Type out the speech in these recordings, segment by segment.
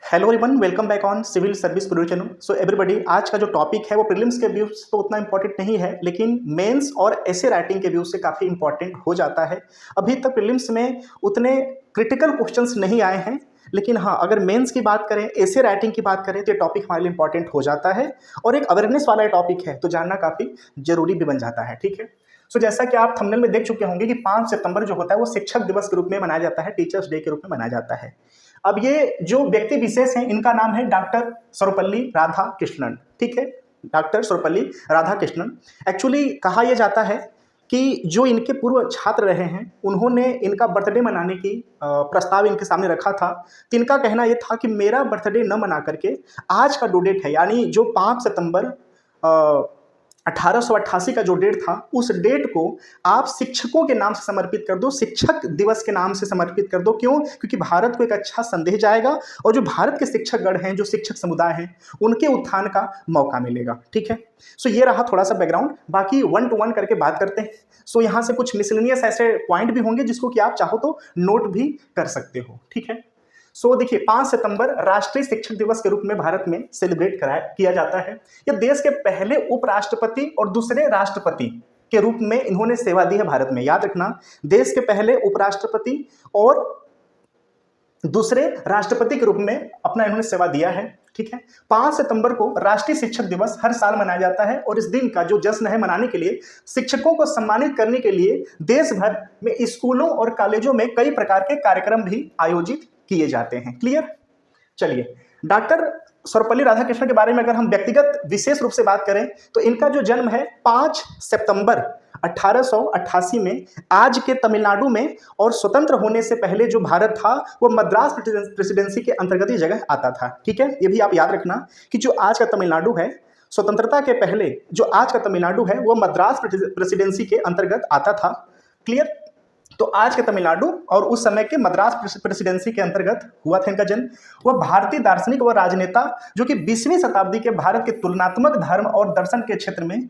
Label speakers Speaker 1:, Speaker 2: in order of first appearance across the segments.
Speaker 1: Hello everyone, welcome back on civil service guru channel. So everybody, आज का जो topic है वो प्रीलिम्स के व्यूज तो उतना इंपॉर्टेंट नहीं है, लेकिन मेंस और ऐसे राइटिंग के व्यूज से काफ़ी इंपॉर्टेंट हो जाता है। अभी तक प्रीलिम्स में उतने क्रिटिकल क्वेश्चंस नहीं आए हैं, लेकिन हाँ, अगर मेंस की बात करें, ऐसे राइटिंग की बात करें तो ये टॉपिक हमारे लिए इंपॉर्टेंट हो जाता है और एक अवेयरनेस वाला टॉपिक है, तो जानना काफ़ी जरूरी भी बन जाता है। ठीक है। सो जैसा कि आप थंबनेल में देख चुके होंगे कि 5 सितंबर जो होता है वो शिक्षक दिवस के रूप में मनाया जाता है, टीचर्स डे के रूप में मनाया जाता है। अब ये जो व्यक्ति विशेष हैं, इनका नाम है डॉक्टर सर्वपल्ली राधाकृष्णन। ठीक है, डॉक्टर सर्वपल्ली राधाकृष्णन। एक्चुअली कहा यह जाता है कि जो इनके पूर्व छात्र रहे हैं, उन्होंने इनका बर्थडे मनाने की प्रस्ताव इनके सामने रखा था। तो इनका कहना यह था कि मेरा बर्थडे न मना करके आज का जो डेट है, यानी जो 5 सितंबर 1888 का जो डेट था, उस डेट को आप शिक्षकों के नाम से समर्पित कर दो, शिक्षक दिवस के नाम से समर्पित कर दो। क्यों? क्योंकि भारत को एक अच्छा संदेश जाएगा और जो भारत के शिक्षकगण हैं, जो शिक्षक समुदाय हैं, उनके उत्थान का मौका मिलेगा। ठीक है। सो ये रहा थोड़ा सा बैकग्राउंड, बाकी 1 to 1 करके बात करते हैं। सो यहाँ से कुछ मिसलेनियस ऐसे पॉइंट भी होंगे जिसको कि आप चाहो तो नोट भी कर सकते हो। ठीक है। सो देखिए, 5 सितंबर राष्ट्रीय शिक्षक दिवस के रूप में भारत में सेलिब्रेट किया जाता है। यह देश के पहले उपराष्ट्रपति और दूसरे राष्ट्रपति के रूप में इन्होंने सेवा दी है भारत में। याद रखना, देश के पहले उपराष्ट्रपति और दूसरे राष्ट्रपति के रूप में अपना इन्होंने सेवा दिया है। ठीक है। 5 सितंबर को राष्ट्रीय शिक्षक दिवस हर साल मनाया जाता है और इस दिन का जो जश्न है मनाने के लिए, शिक्षकों को सम्मानित करने के लिए देश भर में स्कूलों और कॉलेजों में कई प्रकार के कार्यक्रम भी आयोजित किए जाते हैं। क्लियर? चलिए, डॉक्टर सर्वपल्ली राधाकृष्णन के बारे में अगर हम व्यक्तिगत विशेष रूप से बात करें तो इनका जो जन्म है 5 सितंबर 1888 में आज के तमिलनाडु में, और स्वतंत्र होने से पहले जो भारत था वो मद्रास प्रेसिडेंसी के अंतर्गत ही जगह आता था। ठीक है, ये भी आप याद रखना कि जो आज का तमिलनाडु है, स्वतंत्रता के पहले जो आज का तमिलनाडु है वो मद्रास प्रेसिडेंसी के अंतर्गत आता था। क्लियर? तो आज के तमिलनाडु और उस समय के मद्रास प्रेसिडेंसी के अंतर्गत हुआ था इनका जन्म। वह भारतीय दार्शनिक व राजनेता जो कि 20वीं शताब्दी के भारत के तुलनात्मक धर्म और दर्शन के क्षेत्र में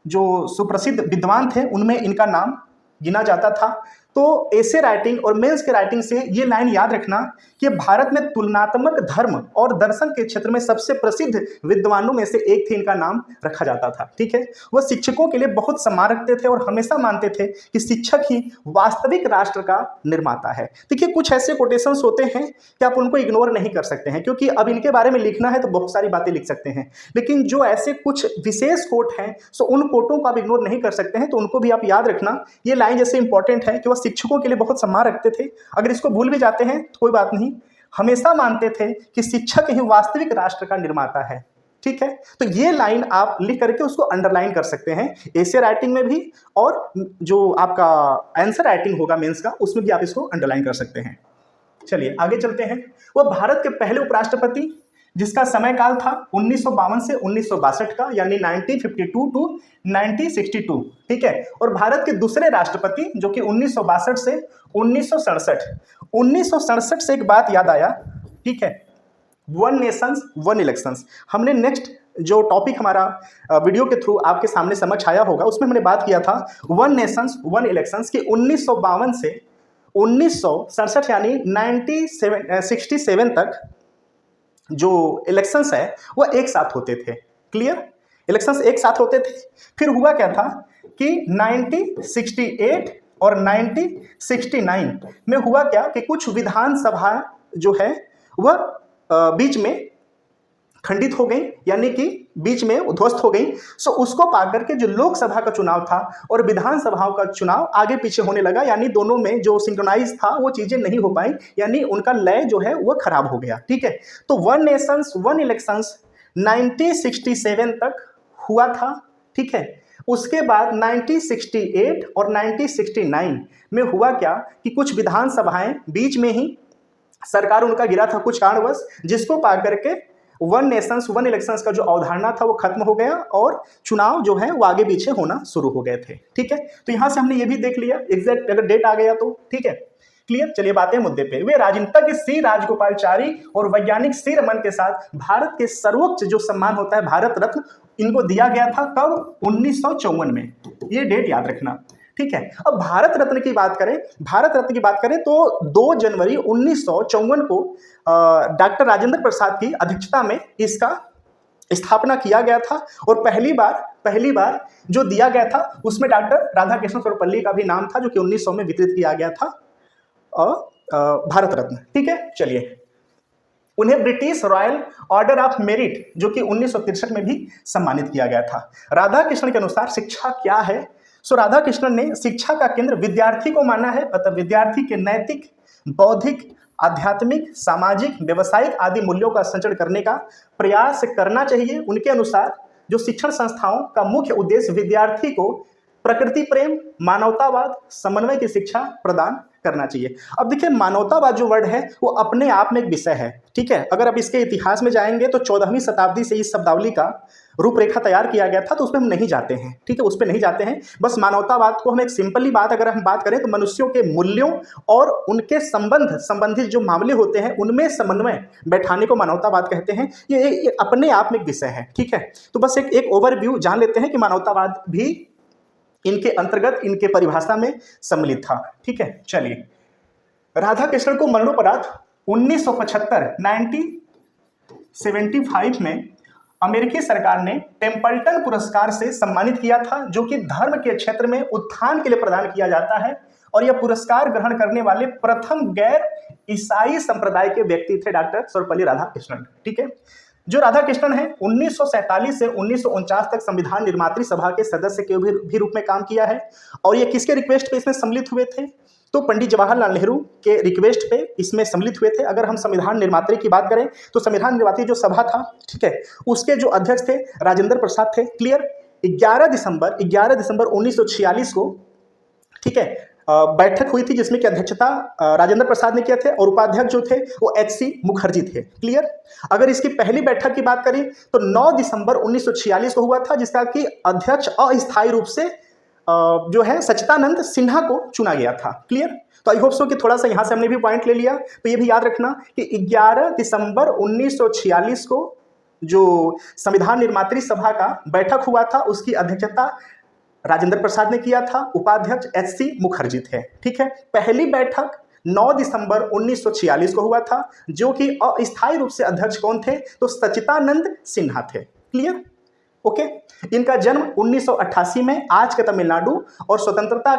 Speaker 1: जो सुप्रसिद्ध विद्वान थे, उनमें इनका नाम गिना जाता था। तो ऐसे राइटिंग और मेंस के राइटिंग से ये लाइन याद रखना कि भारत में तुलनात्मक धर्म और दर्शन के क्षेत्र में सबसे प्रसिद्ध विद्वानों में से एक थे, इनका नाम रखा जाता था। ठीक है। वह शिक्षकों के लिए बहुत सम्मान रखते थे और हमेशा मानते थे कि शिक्षक ही वास्तविक राष्ट्र का निर्माता है। देखिए, कुछ ऐसे कोटेशंस होते हैं कि आप उनको इग्नोर नहीं कर सकते हैं, क्योंकि अब इनके बारे में लिखना है तो बहुत सारी बातें लिख सकते हैं, लेकिन जो ऐसे कुछ विशेष कोट हैं, सो उन कोटों को आप इग्नोर नहीं कर सकते हैं, तो उनको भी आप याद रखना। ये लाइन जैसे इंपॉर्टेंट है कि वह शिक्षकों के लिए बहुत सम्मान रखते थे। अगर इसको भूल भी जाते हैं तो कोई बात नहीं, हमेशा मानते थे कि शिक्षक ही वास्तविक राष्ट्र का निर्माता है। ठीक है। तो ये लाइन आप लिख करके उसको अंडरलाइन कर सकते हैं, ऐसे राइटिंग में भी, और जो आपका आंसर राइटिंग होगा मेंस का, उसमें भी आप इसको अंडरलाइन कर सकते हैं। चलिए आगे चलते हैं। वह भारत के पहले उपराष्ट्रपति जिसका समय काल था 1952 से 1962 का, यानी 1952 टू 1962। ठीक है। और भारत के दूसरे राष्ट्रपति जो कि 1962 से 1967 से एक बात याद आया। ठीक है, 1 नेशंस 1 इलेक्शंस। हमने नेक्स्ट जो टॉपिक हमारा वीडियो के थ्रू आपके सामने समझ आया होगा, उसमें हमने बात किया था 1 नेशंस 1 इलेक्शंस की 1952 से 1967 यानी 1967 तक जो इलेक्शंस है वो एक साथ होते थे। क्लियर? इलेक्शंस एक साथ होते थे। फिर हुआ क्या था कि 1968 और 1969 में हुआ क्या कि कुछ विधानसभा जो है वह बीच में खंडित हो गई, यानी कि बीच में ध्वस्त हो गई। सो उसको पाकर के जो लोकसभा का चुनाव था और विधानसभाओं का चुनाव आगे पीछे होने लगा, यानी दोनों में जो सिंक्रोनाइज था वो चीजें नहीं हो पाई, यानी उनका लय जो है वो खराब हो गया। ठीक है। तो 1 नेशंस 1 इलेक्शंस 1967 तक हुआ था। ठीक है। उसके बाद 1968 और 1969 में हुआ क्या कि कुछ विधानसभाएं बीच में ही सरकार उनका गिरा था कुछ कारणवश, जिसको पा करके 1 नेशंस 1 इलेक्शंस का जो अवधारणा था वो खत्म हो गया और चुनाव जो है वो आगे पीछे होना शुरू हो गए थे। ठीक है। तो यहां से हमने ये भी देख लिया एग्जैक्ट अगर डेट आ गया तो। ठीक है, क्लियर? चलिए बातें मुद्दे पे। वे राजनीतिज्ञ सी राजगोपालचारी और वैज्ञानिक सी रमन के साथ भारत के सर्वोच्च जो सम्मान होता है भारत रत्न, इनको दिया गया था कब? 1954 में। ये डेट याद रखना, ठीक है। अब भारत रत्न की बात करें, भारत रत्न की बात करें तो 2 जनवरी 1954 को डॉक्टर राजेंद्र प्रसाद की अध्यक्षता में इसका स्थापना किया गया था और पहली बार जो दिया गया था उसमें डॉक्टर राधाकृष्णन सर्वपल्ली का भी नाम था, जो कि 1900 में वितरित किया गया था भारत रत्न। ठीक है, चलिए। उन्हें British royal order of merit जो कि 1963 में भी सम्मानित किया गया था। राधाकृष्णन के अनुसार शिक्षा क्या है? सो राधाकृष्णन ने शिक्षा का केंद्र विद्यार्थी को माना है, अतः विद्यार्थी के नैतिक, बौद्धिक, आध्यात्मिक, सामाजिक, व्यवसायिक आदि मूल्यों का संचरण करने का प्रयास करना चाहिए। उनके अनुसार जो शिक्षण संस्थाओं का मुख्य उद्देश्य विद्यार्थी को प्रकृति प्रेम, मानवतावाद, समन्वय की शिक्षा प्रदान करना चाहिए। अब देखिए, मानवतावाद जो वर्ड है वो अपने आप में एक विषय है। ठीक है, अगर आप इसके इतिहास में जाएंगे तो 14वीं शताब्दी से इस शब्दावली का रूपरेखा तैयार किया गया था, तो उस पर हम नहीं जाते हैं। ठीक है, उस पर नहीं जाते हैं। बस मानवतावाद को हम एक सिंपली बात अगर हम बात करें तो मनुष्यों के मूल्यों और उनके संबंधित जो मामले होते हैं उनमें समन्वय बैठाने को मानवतावाद कहते हैं। ये अपने आप में एक विषय है। ठीक है, तो बस एक ओवरव्यू जान लेते हैं कि मानवतावाद भी इनके अंतर्गत, इनके परिभाषा में सम्मिलित था। ठीक है, चलिए। राधाकृष्णन को मरणोपरांत 1975 में अमेरिकी सरकार ने टेम्पल्टन पुरस्कार से सम्मानित किया था, जो कि धर्म के क्षेत्र में उत्थान के लिए प्रदान किया जाता है। और यह पुरस्कार ग्रहण करने वाले प्रथम गैर ईसाई संप्रदाय के व्यक्ति थे डॉक्टर सर्वपल्ली राधाकृष्णन। ठीक है, जो राधाकृष्णन है 1947 से 1949 तक संविधान निर्मात्री सभा के सदस्य के भी रूप में काम किया है। और ये किसके रिक्वेस्ट पे इसमें सम्मिलित हुए थे? तो पंडित जवाहरलाल नेहरू के रिक्वेस्ट पे इसमें सम्मिलित हुए थे। अगर हम संविधान निर्मात्री की बात करें तो संविधान निर्मात्री जो सभा था, ठीक है, उसके जो अध्यक्ष थे राजेंद्र प्रसाद थे। क्लियर। 11 दिसंबर 1946 को, ठीक है, बैठक हुई थी जिसमें की अध्यक्षता राजेंद्र प्रसाद ने किया थे और उपाध्यक्ष जो थे वो HC मुखर्जी थे। क्लियर। अगर इसकी पहली बैठक की बात करें तो 9 दिसंबर 1946 को हुआ था, जिसका कि अध्यक्ष अस्थायी रूप से जो है सच्चिदानंद सिन्हा को चुना गया था। क्लियर। तो आई होप सो कि थोड़ा सा यहां से हमने भी पॉइंट ले लिया। तो ये भी याद रखना कि 11 दिसंबर 1946 को जो संविधान निर्मात्री सभा का बैठक हुआ था उसकी अध्यक्षता राजेंद्र प्रसाद ने किया था, उपाध्यक्ष HC मुखर्जी थे। ठीक है, पहली बैठक 9 दिसंबर 1946 को हुआ था, जो कि अस्थायी रूप से अध्यक्ष कौन थे? तो सच्चिदानंद सिन्हा थे। क्लियर। ओके। इनका जन्म 1988 में आज के तमिलनाडु और स्वतंत्रता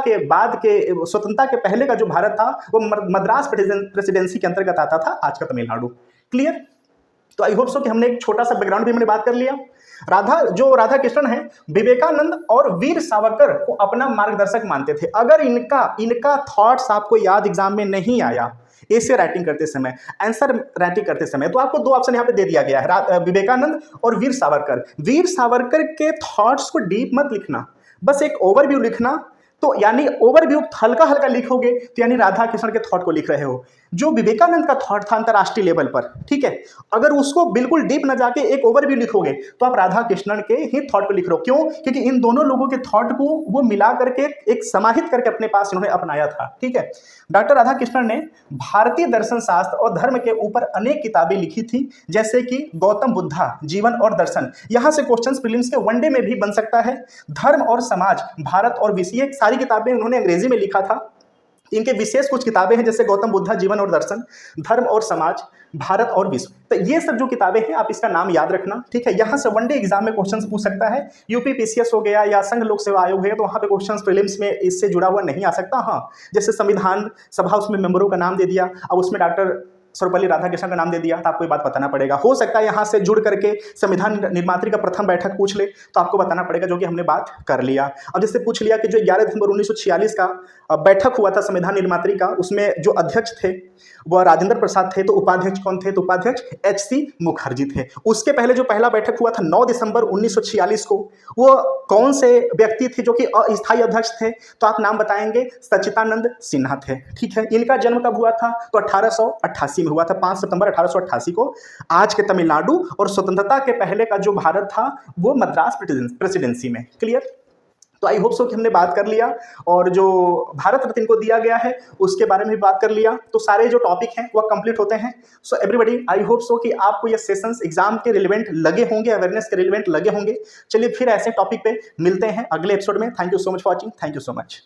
Speaker 1: के पहले का जो भारत था वो मद्रास प्रेसिडेंसी के अंतर्गत आता था, आज का तमिलनाडु। क्लियर। तो आई होप सो कि हमने एक छोटा सा बैकग्राउंड भी हमने बात कर लिया। राधाकृष्णन है विवेकानंद और वीर सावरकर को अपना मार्गदर्शक मानते थे। अगर इनका थॉट्स आपको याद एग्जाम में नहीं आया ऐसे राइटिंग करते समय, आंसर राइटिंग करते समय, तो आपको 2 ऑप्शन यहाँ पे दे दिया गया है, विवेकानंद और वीर सावरकर। वीर सावरकर के थॉट्स को डीप मत लिखना, बस एक ओवरव्यू लिखना। तो यानी ओवरव्यू हल्का हल्का लिखोगे तो यानी राधाकृष्णन के थॉट को लिख रहे हो। जो विवेकानंद का थॉट था अंतरराष्ट्रीय लेवल पर, ठीक है, अगर उसको बिल्कुल डीप न जाके एक ओवरव्यू लिखोगे तो आप राधाकृष्णन के ही थॉट को लिख रहे हो। क्यों? क्योंकि इन दोनों लोगों के थॉट को वो मिला करके एक समाहित करके अपने पास इन्होंने अपनाया था। ठीक है, डॉक्टर राधाकृष्णन ने भारतीय दर्शन शास्त्र और धर्म के ऊपर अनेक किताबें लिखी थी, जैसे कि गौतम बुद्धा जीवन और दर्शन। यहां से क्वेश्चंस प्रीलिम्स के वनडे में भी बन सकता है। धर्म और समाज, भारत और विश्व, ये सारी किताबें उन्होंने अंग्रेजी में लिखा था। इनके विशेष कुछ किताबें हैं जैसे गौतम बुद्धा जीवन और दर्शन, धर्म और समाज, भारत और विश्व। तो ये सब जो किताबें हैं आप इसका नाम याद रखना। ठीक है, यहाँ से वनडे एग्जाम में क्वेश्चंस पूछ सकता है। यूपी PCS हो गया या संघ लोक सेवा आयोग है तो वहाँ पे क्वेश्चंस प्रीलिम्स में इससे जुड़ा हुआ नहीं आ सकता। हाँ, जैसे संविधान सभा, उसमें मेंबरों का नाम दे दिया, अब उसमें डॉक्टर सर्वपल्ली राधाकृष्णन का नाम दे दिया तो आपको ये बात बताना पड़ेगा। हो सकता है यहाँ से जुड़ करके संविधान निर्मात्री का प्रथम बैठक पूछ ले तो आपको बताना पड़ेगा, जो कि हमने बात कर लिया। अब जैसे पूछ लिया कि जो 11 दिसंबर 1946 का बैठक हुआ था संविधान निर्मात्री का, उसमें जो अध्यक्ष थे वह राजेंद्र प्रसाद थे, तो उपाध्यक्ष कौन थे? तो उपाध्यक्ष HC मुखर्जी थे। उसके पहले जो पहला बैठक हुआ था 9 दिसंबर 1946 को, वो कौन से व्यक्ति थे जो कि अस्थायी अध्यक्ष थे? तो आप नाम बताएंगे, सच्चिदानंद सिन्हा थे। ठीक है, इनका जन्म कब हुआ था? तो 1888 में हुआ था, 5 सितंबर 1888 को, आज के तमिलनाडु, और स्वतंत्रता के पहले का जो भारत था वो मद्रास प्रेसिडेंसी में। क्लियर। तो आई होप सो कि हमने बात कर लिया और जो भारत रत्न को दिया गया है उसके बारे में भी बात कर लिया। तो सारे जो टॉपिक हैं वह कंप्लीट होते हैं। So everybody, I hope so कि आपको ये सेशंस एग्जाम के रिलेवेंट लगे होंगे, अवेयरनेस के रिलेवेंट लगे होंगे। चलिए फिर ऐसे टॉपिक पे मिलते हैं अगले एपिसोड में। Thank you so much for watching. Thank you so much.